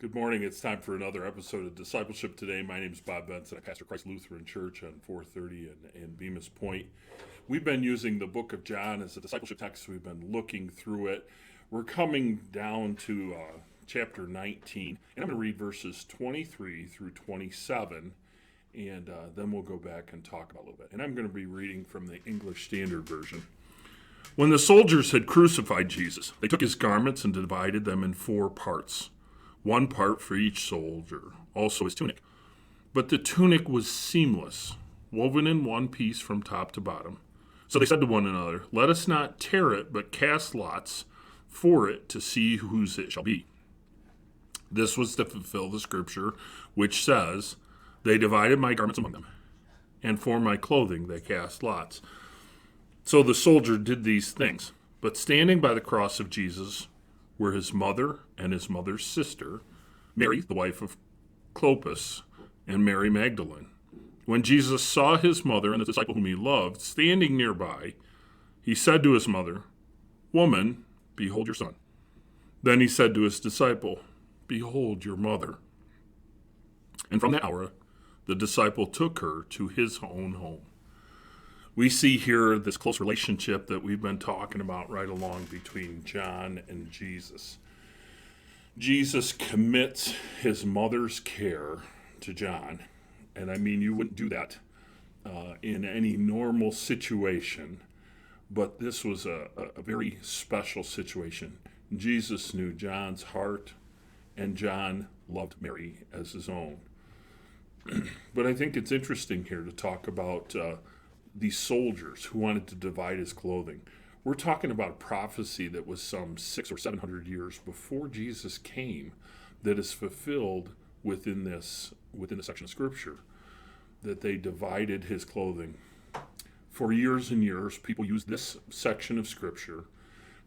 Good morning. It's time for another episode of Discipleship Today. My name is Bob Benson. I pastor Christ Lutheran Church on 430 and Bemis Point. We've been using the book of John as a discipleship text. We've been looking through it. We're coming down to chapter 19, and I'm going to read verses 23 through 27, and then we'll go back and talk about it a little bit. And I'm going to be reading from the English Standard Version. When the soldiers had crucified Jesus, they took his garments and divided them in 4 parts. 1 part for each soldier, also his tunic. But the tunic was seamless, woven in one piece from top to bottom. So they said to one another, "Let us not tear it, but cast lots for it to see whose it shall be." This was to fulfill the scripture which says, "They divided my garments among them, and for my clothing they cast lots." So the soldier did these things. But standing by the cross of Jesus were his mother and his mother's sister, Mary, the wife of Clopas, and Mary Magdalene. When Jesus saw his mother and the disciple whom he loved standing nearby, he said to his mother, "Woman, behold your son." Then he said to his disciple, "Behold your mother." And from that hour, the disciple took her to his own home. We see here this close relationship that we've been talking about right along between John and Jesus. Jesus commits his mother's care to John. And I mean, you wouldn't do that in any normal situation, but this was a very special situation. Jesus knew John's heart, and John loved Mary as his own. But I think it's interesting here to talk about these soldiers who wanted to divide his clothing. We're talking about a prophecy that was some 600 or 700 years before Jesus came that is fulfilled within this section of Scripture, that they divided his clothing. For years and years, people used this section of Scripture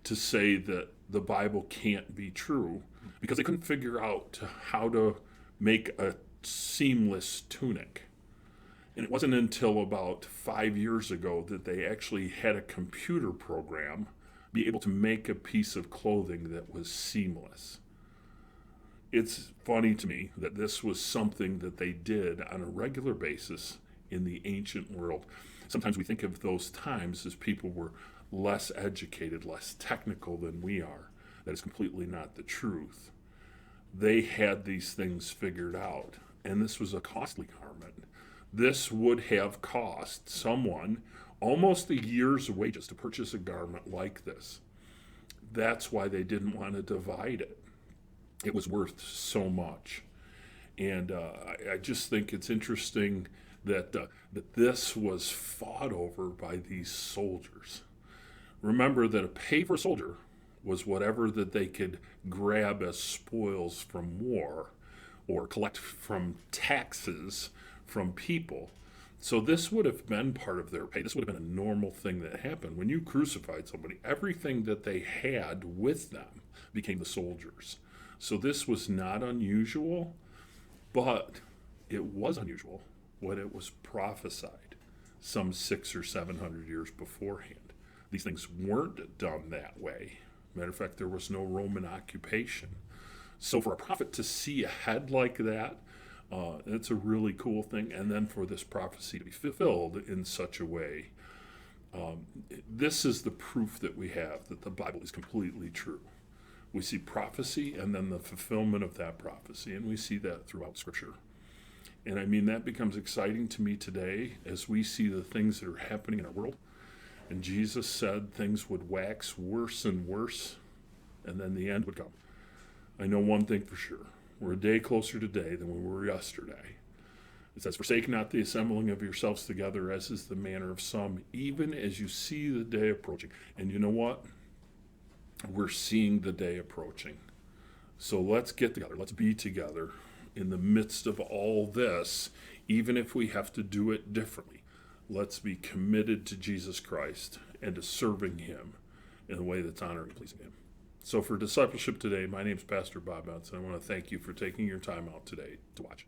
to say that the Bible can't be true because they couldn't figure out how to make a seamless tunic. And it wasn't until about 5 years ago that they actually had a computer program be able to make a piece of clothing that was seamless. It's funny to me that this was something that they did on a regular basis in the ancient world. Sometimes we think of those times as people were less educated, less technical than we are. That is completely not the truth. They had these things figured out, and this was a costly garment. This would have cost someone almost a year's wages to purchase a garment like this. That's why they didn't want to divide it. It was worth so much. And I just think it's interesting that this was fought over by these soldiers. Remember that a pay for a soldier was whatever that they could grab as spoils from war or collect from taxes from people. So this would have been part of their pay. This would have been a normal thing that happened. When you crucified somebody, everything that they had with them became the soldiers. So this was not unusual, but it was unusual when it was prophesied some 600 or 700 years beforehand. These things weren't done that way. Matter of fact, there was no Roman occupation. So for a prophet to see ahead like that, it's a really cool thing. And then for this prophecy to be fulfilled in such a way, this is the proof that we have that the Bible is completely true. We see prophecy and then the fulfillment of that prophecy, and we see that throughout Scripture. And I mean, that becomes exciting to me today as we see the things that are happening in our world. And Jesus said things would wax worse and worse, and then the end would come. I know one thing for sure. We're a day closer today than we were yesterday. It says, "Forsake not the assembling of yourselves together, as is the manner of some, even as you see the day approaching." And you know what? We're seeing the day approaching. So let's get together. Let's be together in the midst of all this, even if we have to do it differently. Let's be committed to Jesus Christ and to serving him in a way that's honoring and pleasing him. So for Discipleship Today, my name is Pastor Bob Benson. I want to thank you for taking your time out today to watch.